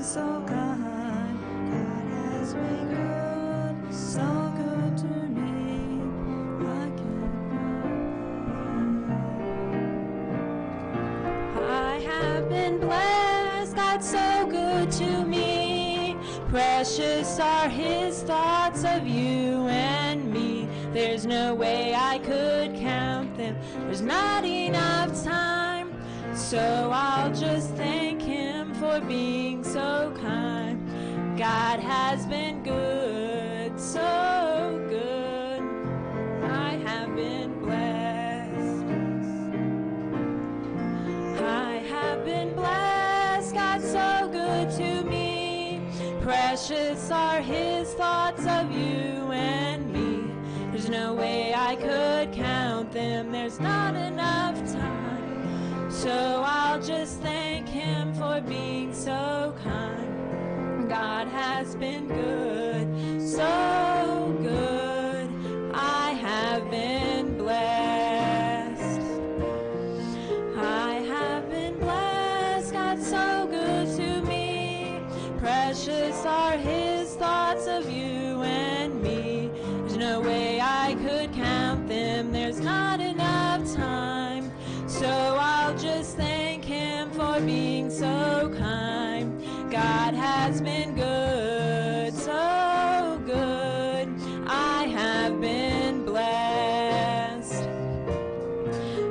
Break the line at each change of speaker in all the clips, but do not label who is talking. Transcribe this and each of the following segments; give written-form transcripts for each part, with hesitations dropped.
so kind. God has been good, so good to me. I can't help it. I have been blessed, God's so good to me. Precious are his thoughts of you and me. There's no way I could count them. There's not enough time. So I'll just thank him for being so kind. God has been good, so good. I have been blessed. I have been blessed. God's so good to me. Precious are his thoughts of you and me. There's no way I could count them. There's not enough time. So I'll just thank him for being so kind. God has been good, so good. I have been blessed. I have been blessed. God's so good to me. Precious are his thoughts of you and me. There's no way I could count them. There's not enough time. So I'll just thank him for being so kind. God has been good, so good. I have been blessed.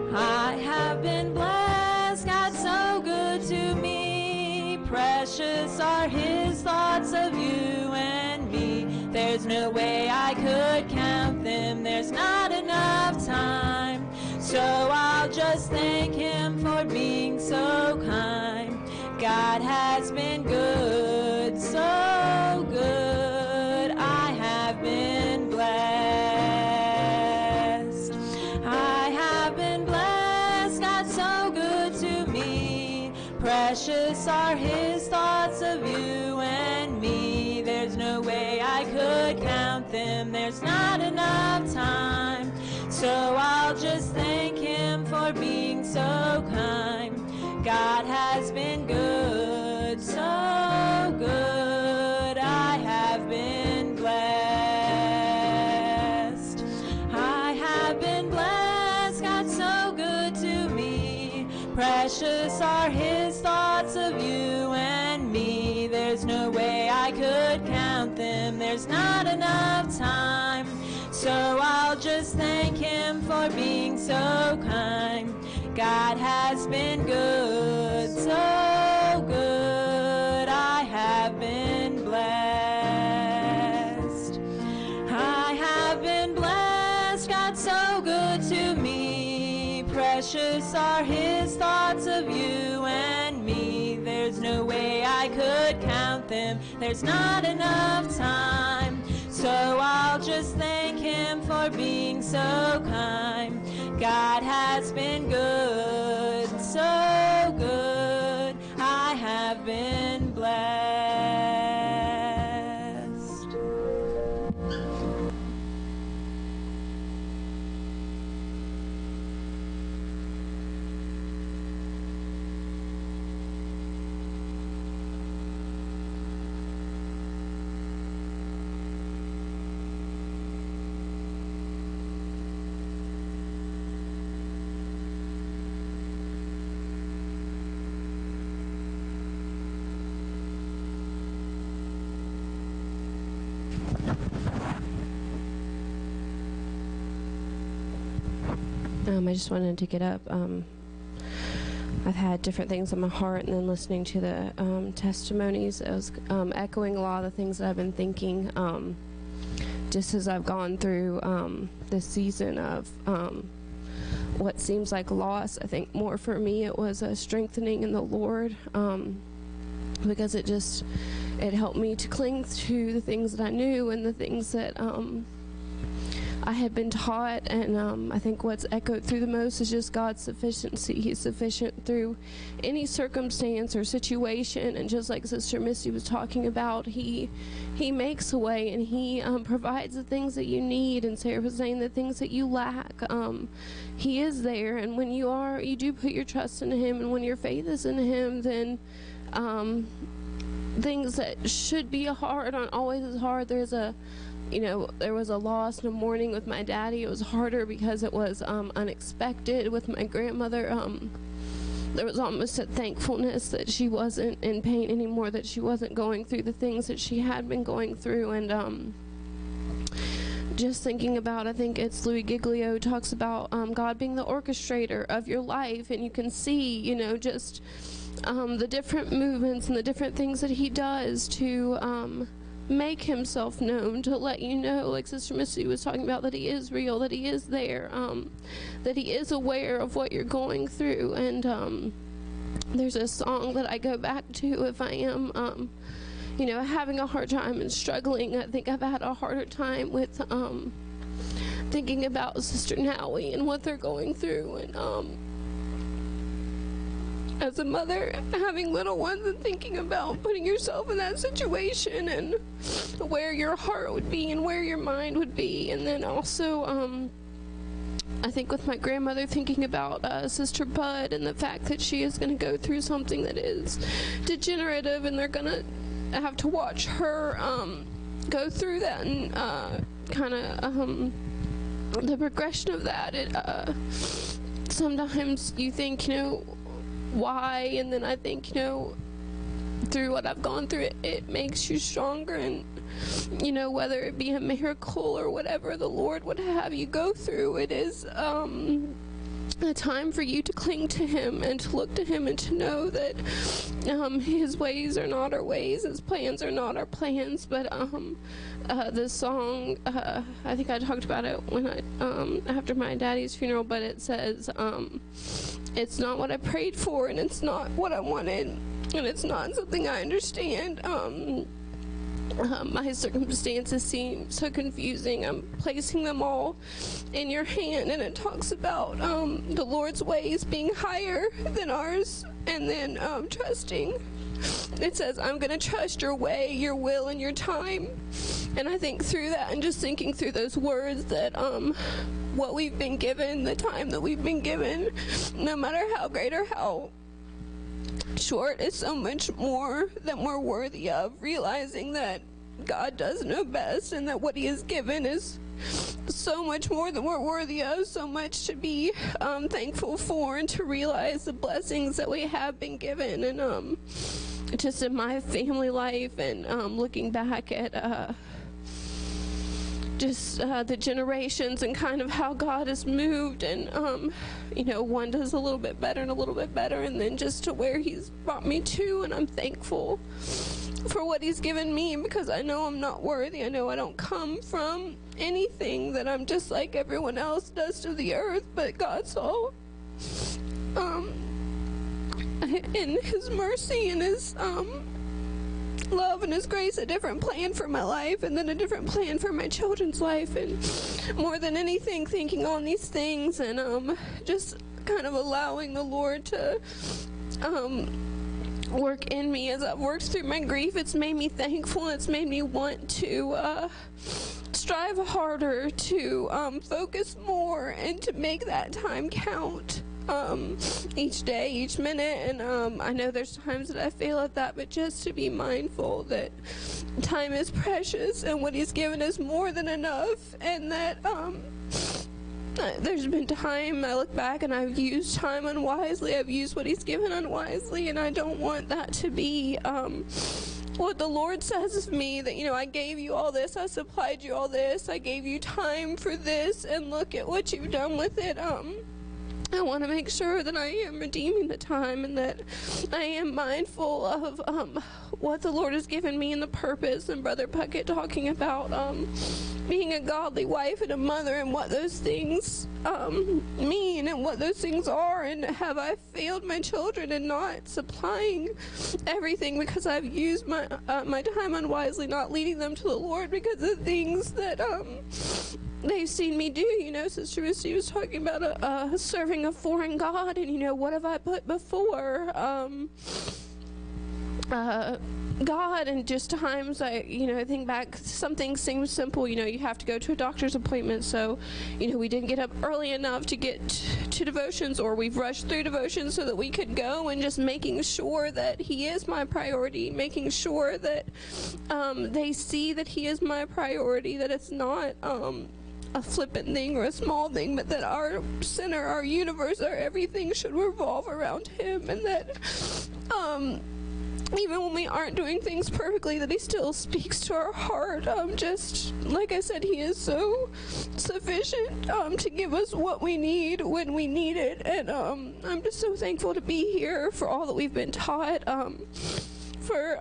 I have been blessed. God's so good to me. Precious are his thoughts of you and me. There's no way I could count them. There's not enough time. So I'll just thank him for being so kind. God has been good, so good. I have been blessed. I have been blessed. God's so good to me. Precious are his thoughts of you and me. There's no way I could count them. There's not enough time. So I'll just thank him for being so kind. God has been good, so good. I have been blessed. I have been blessed. God's so good to me. Precious are his thoughts of you and me. There's no way I could count them. There's not enough time. So I'll just thank him for being so kind. God has been good, so good. I have been blessed. I have been blessed. God's so good to me. Precious are his thoughts of you and me. There's no way I could count them. There's not enough time. So I'll just thank him for being so kind. God has been good, so good. I have been blessed.
I just wanted to get up. I've had different things on my heart, and then listening to the testimonies, I was echoing a lot of the things that I've been thinking just as I've gone through this season of what seems like loss. I think more for me it was a strengthening in the Lord, because it helped me to cling to the things that I knew and the things that I had been taught, and I think what's echoed through the most is just God's sufficiency. He's sufficient through any circumstance or situation, and just like Sister Misty was talking about, He makes a way, and He provides the things that you need, and Sarah was saying the things that you lack. He is there, and when you do put your trust in Him, and when your faith is in Him, then things that should be hard aren't always as hard. There was a loss in the morning with my daddy. It was harder because it was unexpected. With my grandmother, there was almost a thankfulness that she wasn't in pain anymore, that she wasn't going through the things that she had been going through. And just thinking about, I think it's Louis Giglio talks about God being the orchestrator of your life, and you can see, just the different movements and the different things that he does to make himself known, to let you know, like Sister Missy was talking about, that he is real, that he is there, that he is aware of what you're going through. And there's a song that I go back to if I am having a hard time and struggling. I think I've had a harder time with thinking about Sister Nowie and what they're going through, and as a mother, having little ones and thinking about putting yourself in that situation and where your heart would be and where your mind would be. And then also, I think with my grandmother, thinking about Sister Bud and the fact that she is going to go through something that is degenerative, and they're going to have to watch her go through that, and kind of the progression of that. Sometimes you think, why? And then I think, through what I've gone through, it makes you stronger. And, whether it be a miracle or whatever the Lord would have you go through, it is a time for you to cling to him and to look to him and to know that his ways are not our ways, his plans are not our plans. But this song, I think I talked about it when after my daddy's funeral, but it says, it's not what I prayed for, and it's not what I wanted, and it's not something I understand. My circumstances seem so confusing. I'm placing them all in your hand. And it talks about the Lord's ways being higher than ours, and then trusting. It says, I'm going to trust your way, your will, and your time. And I think through that, and just thinking through those words, that what we've been given, the time that we've been given, no matter how great or how short, is so much more than we're worthy of, realizing that God does know best, and that what he has given is so much more than we're worthy of, so much to be thankful for, and to realize the blessings that we have been given. And just in my family life, and looking back at just the generations and kind of how God has moved, and one does a little bit better and a little bit better, and then just to where he's brought me to. And I'm thankful for what he's given me, because I know I'm not worthy. I know I don't come from anything, that I'm just like everyone else, dust of the earth. But God saw in his mercy and his love and his grace a different plan for my life, and then a different plan for my children's life. And more than anything, thinking on these things, and just kind of allowing the Lord to work in me as I've worked through my grief. It's made me thankful. It's made me want to strive harder, to focus more, and to make that time count. Each day, each minute. And I know there's times that I fail at that, but just to be mindful that time is precious, and what he's given is more than enough. And that there's been time I look back and I've used time unwisely. I've used what he's given unwisely, and I don't want that to be what the Lord says of me, that, I gave you all this, I supplied you all this, I gave you time for this, and look at what you've done with it. I want to make sure that I am redeeming the time, and that I am mindful of what the Lord has given me and the purpose. And Brother Puckett talking about being a godly wife and a mother, and what those things mean and what those things are. And have I failed my children in not supplying everything because I've used my time unwisely, not leading them to the Lord because of things that they've seen me do? Sister Missy was talking about serving a foreign God, and what have I put before? God, and just times I think back, something seems simple. You have to go to a doctor's appointment, so we didn't get up early enough to get to devotions, or we've rushed through devotions so that we could go, and just making sure that He is my priority, making sure that they see that He is my priority, that it's not a flippant thing or a small thing, but that our center, our universe, our everything should revolve around Him, and that even when we aren't doing things perfectly, that He still speaks to our heart. Just like I said, He is so sufficient to give us what we need when we need it. And I'm just so thankful to be here for all that we've been taught, for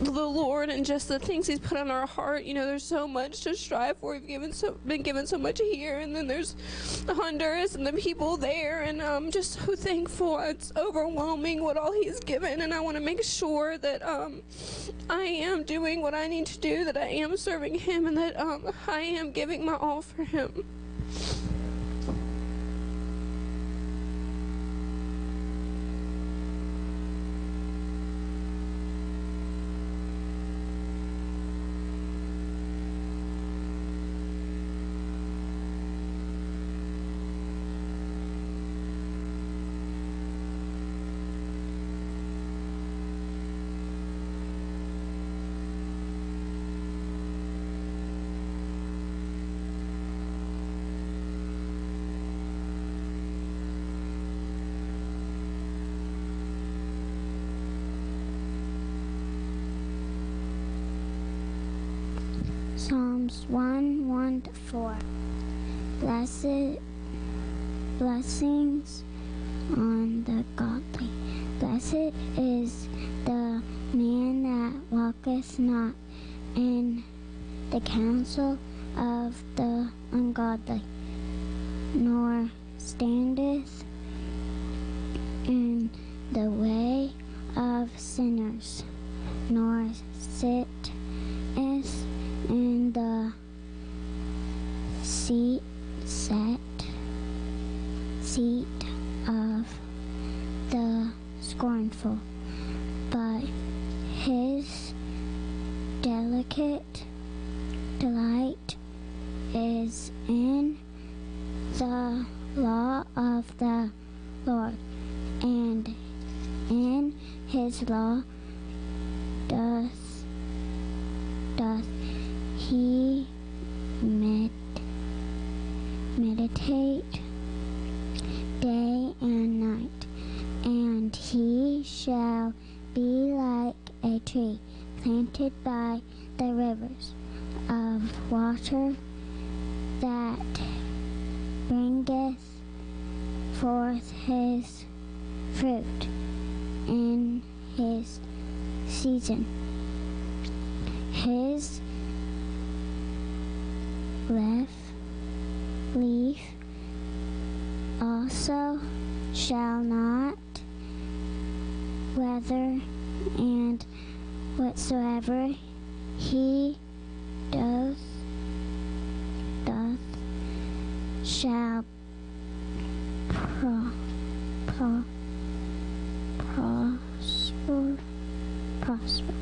the Lord and just the things He's put on our heart. There's so much to strive for. We've been given so much here, and then there's Honduras and the people there, and I'm just so thankful. It's overwhelming what all He's given, and I want to make sure that I am doing what I need to do, that I am serving Him, and that I am giving my all for Him.
Psalms 1:1-4. Blessings on the godly. Blessed is the man that walketh not in the counsel of the ungodly, nor standeth in the way of sinners, nor sitteth in the seat of the scornful, but his delicate delight is in the law of the Lord, and in His law doth he meditate day and night, and he shall be like a tree planted by the rivers of water, that bringeth forth his fruit in his season. His leaf also shall not wither, and whatsoever he doth shall prosper.